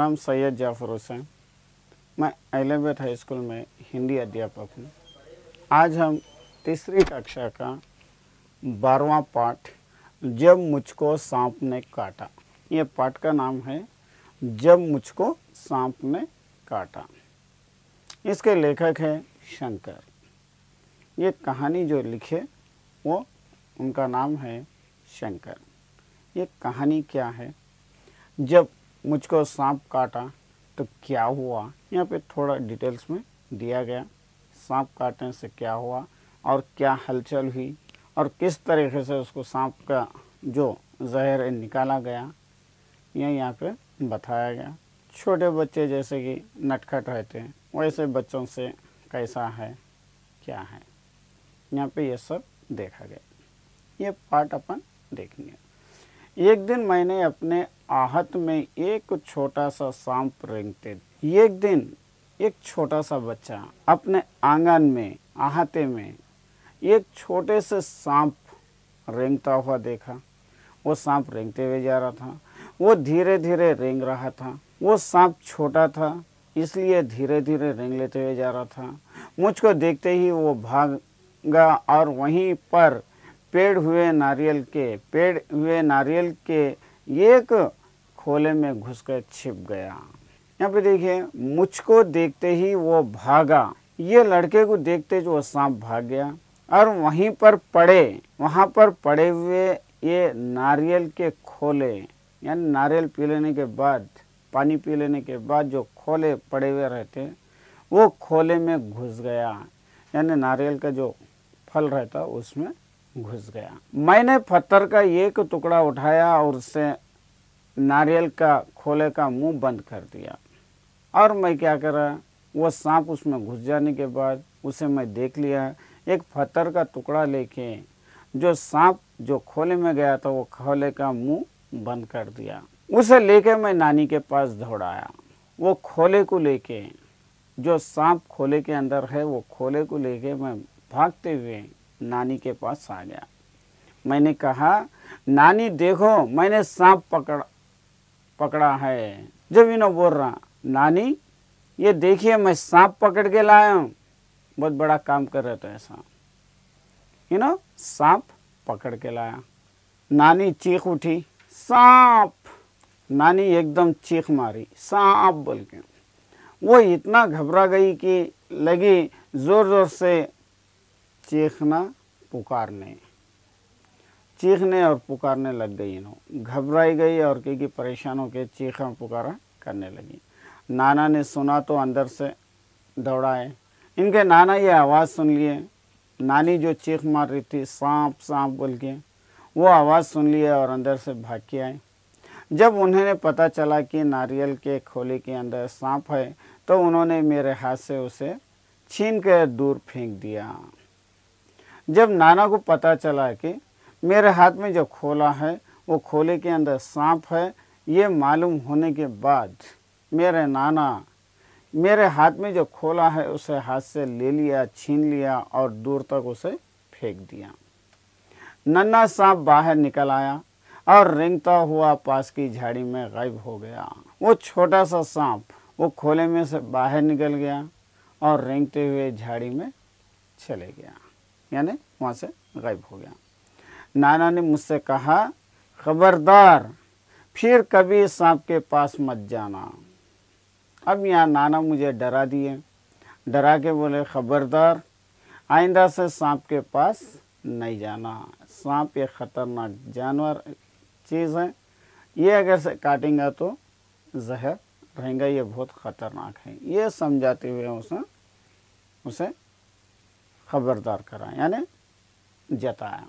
नाम सैयद जाफ़र हुसैन। मैं elevate high school में हिंदी अध्यापक हूँ। आज हम तीसरी कक्षा का 12वां पाठ जब मुझको सांप ने काटा। ये पाठ का नाम है जब मुझको सांप ने काटा। इसके लेखक है शंकर। ये कहानी जो लिखे वो उनका नाम है शंकर। ये कहानी क्या है, जब मुझको सांप काटा तो क्या हुआ, यहाँ पे थोड़ा डिटेल्स में दिया गया। सांप काटने से क्या हुआ और क्या हलचल हुई और किस तरीके से उसको सांप का जो जहर है निकाला गया, यह यहाँ पे बताया गया। छोटे बच्चे जैसे कि नटखट रहते हैं वैसे बच्चों से कैसा है क्या है, यहाँ पे ये सब देखा गया। ये पाठ अपन देखेंगे। एक दिन मैंने अपने आहत में एक छोटा सा सांप रेंगते। एक दिन एक छोटा सा बच्चा अपने आंगन में आहते में एक छोटे से सांप रेंगता हुआ देखा। वो सांप रेंगते हुए जा रहा था। वो धीरे धीरे रेंग रहा था। वो सांप छोटा था इसलिए धीरे धीरे रेंग लेते हुए जा रहा था। मुझको देखते ही वो भागा और वहीं पर पेड़ हुए नारियल के एक खोले में घुसकर छिप गया। यहाँ पे देखिए, मुझको देखते ही वो भागा। ये लड़के को देखते जो सांप भाग गया और वहाँ पर पड़े हुए ये नारियल के खोले, यानी नारियल पी लेने के बाद, पानी पी लेने के बाद जो खोले पड़े हुए रहते वो खोले में घुस गया, यानी नारियल का जो फल रहता उसमें घुस गया। मैंने पत्थर का एक टुकड़ा उठाया और उससे नारियल का खोले का मुंह बंद कर दिया। और मैं क्या करा, वो सांप उसमें घुस जाने के बाद उसे मैं देख लिया। एक पत्थर का टुकड़ा लेके जो सांप जो खोले में गया था वो खोले का मुंह बंद कर दिया। उसे लेके मैं नानी के पास दौड़ाया। वो खोले को लेके, जो सांप खोले के अंदर है वो खोले को लेके मैं भागते हुए नानी के पास आ गया। मैंने कहा, नानी देखो मैंने सांप पकड़ा है। जब इन्हों बोल रहा, नानी ये देखिए मैं सांप पकड़ के लाया हूँ। बहुत बड़ा काम कर रहे थे ऐसा, सांप पकड़ के लाया। नानी चीख उठी, सांप। नानी एकदम चीख मारी, सांप बोल के। वो इतना घबरा गई कि लगी जोर जोर से चीखने और पुकारने लग गई। घबराई गई और क्योंकि परेशान होकर चीखा पुकारा करने लगी। नाना ने सुना तो अंदर से दौड़ाए। इनके नाना ये आवाज़ सुन लिए। नानी जो चीख मार रही थी सांप सांप बोल के, वो आवाज़ सुन लिए और अंदर से भाग के आए। जब उन्हें पता चला कि नारियल के खोले के अंदर सांप है तो उन्होंने मेरे हाथ से उसे छीन कर दूर फेंक दिया। जब नाना को पता चला कि मेरे हाथ में जो खोला है वो खोले के अंदर सांप है, ये मालूम होने के बाद मेरे नाना मेरे हाथ में जो खोला है उसे हाथ से ले लिया, छीन लिया और दूर तक उसे फेंक दिया। नन्हा सांप बाहर निकल आया और रेंगता हुआ पास की झाड़ी में गायब हो गया। वो छोटा सा सांप वो खोले में से बाहर निकल गया और रेंगते हुए झाड़ी में चले गया, यानी वहाँ से गायब हो गया। नाना ने मुझसे कहा, खबरदार फिर कभी सांप के पास मत जाना। अब यहाँ नाना मुझे डरा दिए, डरा के बोले, खबरदार आइंदा से सांप के पास नहीं जाना। सांप एक ख़तरनाक जानवर चीज़ है, ये अगर से काटेंगे तो जहर रहेगा, ये बहुत ख़तरनाक है। ये समझाते हुए उसे खबरदार करा, यानी जताया।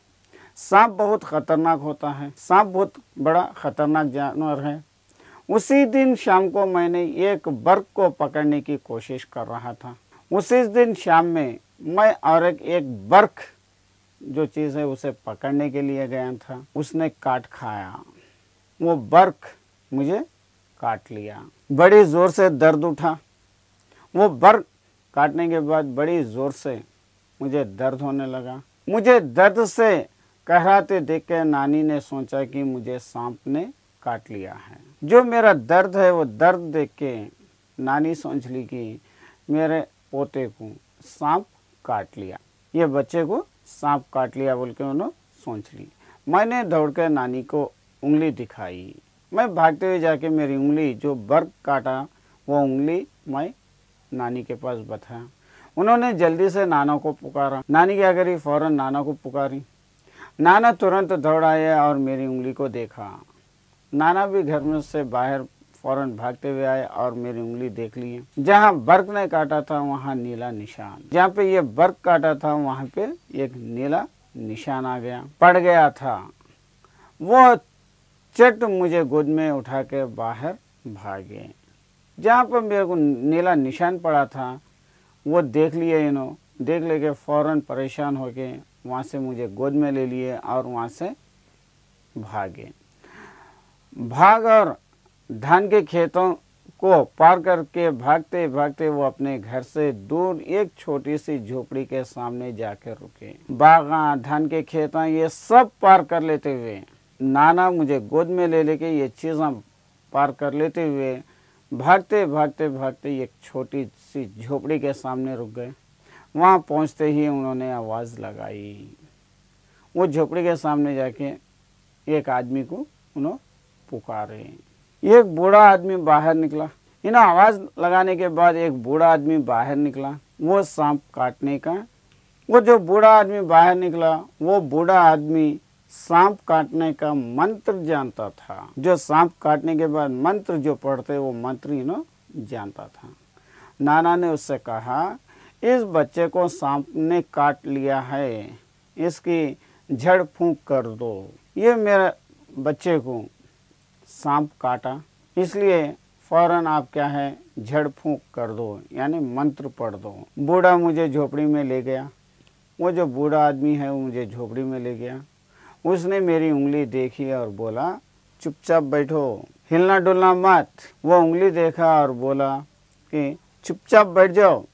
सांप बहुत ख़तरनाक होता है, सांप बहुत बड़ा ख़तरनाक जानवर है। उसी दिन शाम को मैंने एक बर्क को पकड़ने की कोशिश कर रहा था। उसी दिन शाम में मैं और एक बर्क जो चीज़ है उसे पकड़ने के लिए गया था। उसने काट खाया। वो बर्क मुझे काट लिया। बड़ी ज़ोर से दर्द उठा। वो बर्क काटने के बाद बड़ी ज़ोर से मुझे दर्द होने लगा। मुझे दर्द से कहराते देख कर नानी ने सोचा कि मुझे सांप ने काट लिया है। जो मेरा दर्द है वो दर्द देख के नानी सोच ली कि मेरे पोते को सांप काट लिया, ये बच्चे को सांप काट लिया बोल के उन्होंने सोच ली। मैंने दौड़ कर नानी को उंगली दिखाई। मैं भागते हुए जाके मेरी उंगली जो बर्क काटा वो उंगली मैं नानी के पास बताया। उन्होंने जल्दी से नाना को पुकारा। नानी क्या करी, फ़ौरन नाना को पुकारी। नाना तुरंत दौड़ आए और मेरी उंगली को देखा। नाना भी घर में से बाहर फ़ौरन भागते हुए आए और मेरी उंगली देख लिए। जहाँ बर्क ने काटा था वहाँ नीला निशान, जहाँ पे ये बर्क काटा था वहाँ पे एक नीला निशान आ गया, पड़ गया था। वो चट मुझे गोद में उठा के बाहर भागे। जहाँ पर मेरे को नीला निशान पड़ा था वो देख लिए इन्होंने, देख लेके फ़ौरन परेशान होके वहाँ से मुझे गोद में ले लिए और वहाँ से भागे। भाग और धान के खेतों को पार करके भागते भागते वो अपने घर से दूर एक छोटी सी झोपड़ी के सामने जाकर रुके। बागां, धान के खेत ये सब पार कर लेते हुए नाना मुझे गोद में ले लेके ये चीज़ें पार कर लेते हुए भागते भागते भागते एक छोटी सी झोपड़ी के सामने रुक गए। वहाँ पहुँचते ही उन्होंने आवाज़ लगाई। वो झोपड़ी के सामने जाके एक आदमी को उन्होंने पुकारे। एक बूढ़ा आदमी बाहर निकला। इन्हें आवाज़ लगाने के बाद एक बूढ़ा आदमी बाहर निकला, वो सांप काटने का। वो जो बूढ़ा आदमी बाहर निकला वो बूढ़ा आदमी सांप काटने का मंत्र जानता था। जो सांप काटने के बाद मंत्र जो पढ़ते वो मंत्र इन्हें जानता था। नाना ने उससे कहा, इस बच्चे को सांप ने काट लिया है, इसकी झड़ फूंक कर दो। ये मेरे बच्चे को सांप काटा, इसलिए फ़ौरन आप क्या है झड़ फूंक कर दो, यानी मंत्र पढ़ दो। बूढ़ा मुझे झोपड़ी में ले गया। वो जो बूढ़ा आदमी है वो मुझे झोपड़ी में ले गया। उसने मेरी उंगली देखी और बोला, चुपचाप बैठो, हिलना डुलना मत। वो उंगली देखा और बोला कि चुपचाप बैठ जाओ,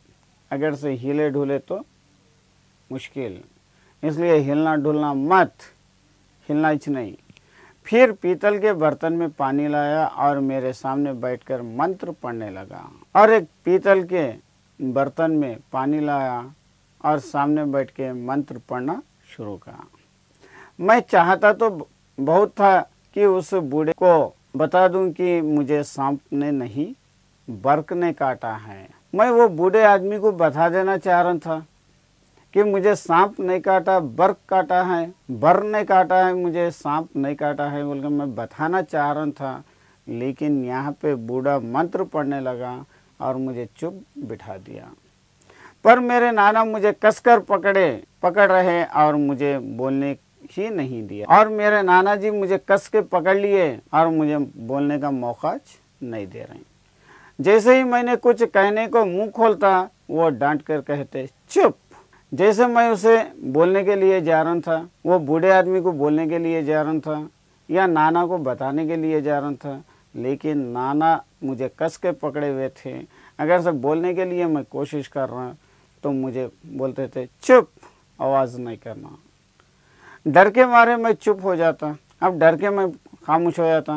अगर से हिले ढूले तो मुश्किल, इसलिए हिलना डुलना मत, हिलना ही नहीं। फिर पीतल के बर्तन में पानी लाया और मेरे सामने बैठकर मंत्र पढ़ने लगा। और एक पीतल के बर्तन में पानी लाया और सामने बैठ के मंत्र पढ़ना शुरू करा। मैं चाहता तो बहुत था कि उस बूढ़े को बता दूं कि मुझे सांप ने नहीं बर्क ने काटा है। मैं वो बूढ़े आदमी को बता देना चाह रहा था कि मुझे सांप नहीं काटा, बर्क काटा है, बर ने काटा है, मुझे सांप नहीं काटा है बोलकर मैं बताना चाह रहा था। लेकिन यहाँ पे बूढ़ा मंत्र पढ़ने लगा और मुझे चुप बिठा दिया। पर मेरे नाना मुझे कसकर पकड़ रहे और मुझे बोलने ही नहीं दिया। और मेरे नाना जी मुझे कस के पकड़ लिए और मुझे बोलने का मौका नहीं दे रहे। जैसे ही मैंने कुछ कहने को मुंह खोलता वो डांट कर कहते चुप। जैसे मैं उसे बोलने के लिए जा रहा था, वो बूढ़े आदमी को बोलने के लिए जा रहा था या नाना को बताने के लिए जा रहा था, लेकिन नाना मुझे कस के पकड़े हुए थे। अगर से बोलने के लिए मैं कोशिश कर रहा तो मुझे बोलते थे चुप, आवाज़ नहीं करना। डर के मारे मैं चुप हो जाता। अब डर के मैं खामोश हो जाता।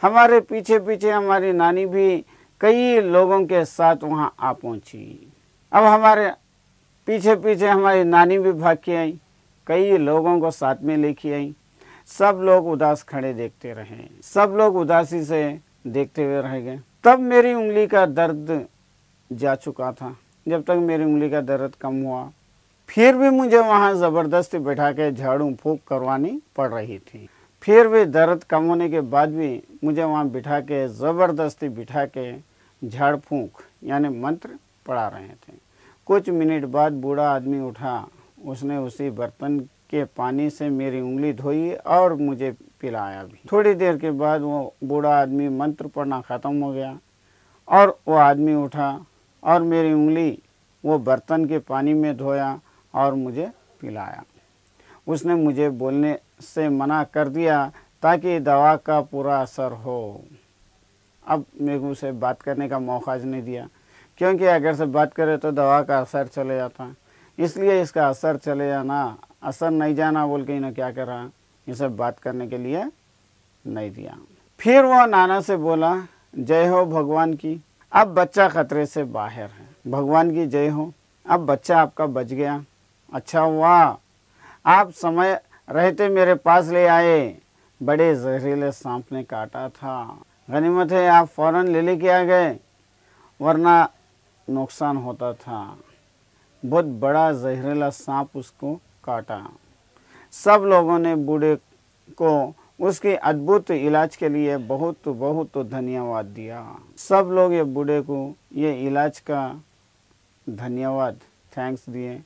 हमारे पीछे पीछे हमारी नानी भी कई लोगों के साथ वहाँ आ पहुँची। अब हमारे पीछे पीछे हमारी नानी भी भाग के आई, कई लोगों को साथ में लेके आई। सब लोग उदास खड़े देखते रहे, सब लोग उदासी से देखते हुए रह गए। तब मेरी उंगली का दर्द जा चुका था। जब तक मेरी उंगली का दर्द कम हुआ, फिर भी मुझे वहाँ ज़बरदस्ती बैठा के झाड़ू फूंक करवानी पड़ रही थी। फिर भी दर्द कम होने के बाद भी मुझे वहाँ बिठा के ज़बरदस्ती बिठा के झाड़ फूंक यानी मंत्र पढ़ा रहे थे। कुछ मिनट बाद बूढ़ा आदमी उठा। उसने उसी बर्तन के पानी से मेरी उंगली धोई और मुझे पिलाया भी। थोड़ी देर के बाद वो बूढ़ा आदमी मंत्र पढ़ना ख़त्म हो गया और वो आदमी उठा और मेरी उंगली वो बर्तन के पानी में धोया और मुझे पिलाया। उसने मुझे बोलने से मना कर दिया ताकि दवा का पूरा असर हो। अब मेरे को उसे बात करने का मौका नहीं दिया, क्योंकि अगर से बात करे तो दवा का असर चले जाता। इसलिए इसका असर चले जाना, असर नहीं जाना बोल के इन्हें क्या करा, इसे बात करने के लिए नहीं दिया। फिर वह नाना से बोला, जय हो भगवान की, अब बच्चा खतरे से बाहर है। भगवान की जय हो, अब बच्चा आपका बच गया। अच्छा हुआ आप समय रहते मेरे पास ले आए, बड़े जहरीले सांप ने काटा था। गनीमत है आप फौरन ले लेके आ गए, वरना नुकसान होता था। बहुत बड़ा जहरीला सांप उसको काटा। सब लोगों ने बूढ़े को उसके अद्भुत इलाज के लिए बहुत बहुत धन्यवाद दिया। सब लोग ये बूढ़े को ये इलाज का धन्यवाद थैंक्स दिए।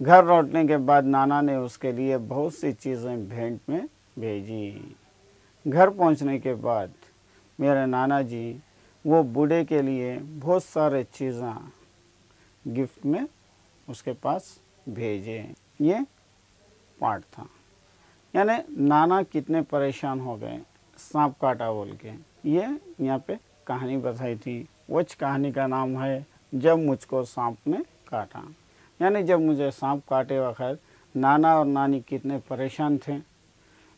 घर लौटने के बाद नाना ने उसके लिए बहुत सी चीज़ें भेंट में भेजी। घर पहुंचने के बाद मेरे नाना जी वो बूढ़े के लिए बहुत सारे चीज़ें गिफ्ट में उसके पास भेजे। ये पार्ट था, यानी नाना कितने परेशान हो गए सांप काटा बोल के। ये यहाँ पे कहानी बताई थी। वच कहानी का नाम है जब मुझको सांप ने काटा। यानी जब मुझे सांप काटे वक्त नाना और नानी कितने परेशान थे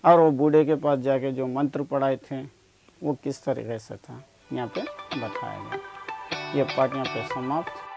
और वो बूढ़े के पास जाके जो मंत्र पढ़ाए थे वो किस तरीके से था यहाँ पे बताया गया। ये पार्ट यहाँ पे समाप्त।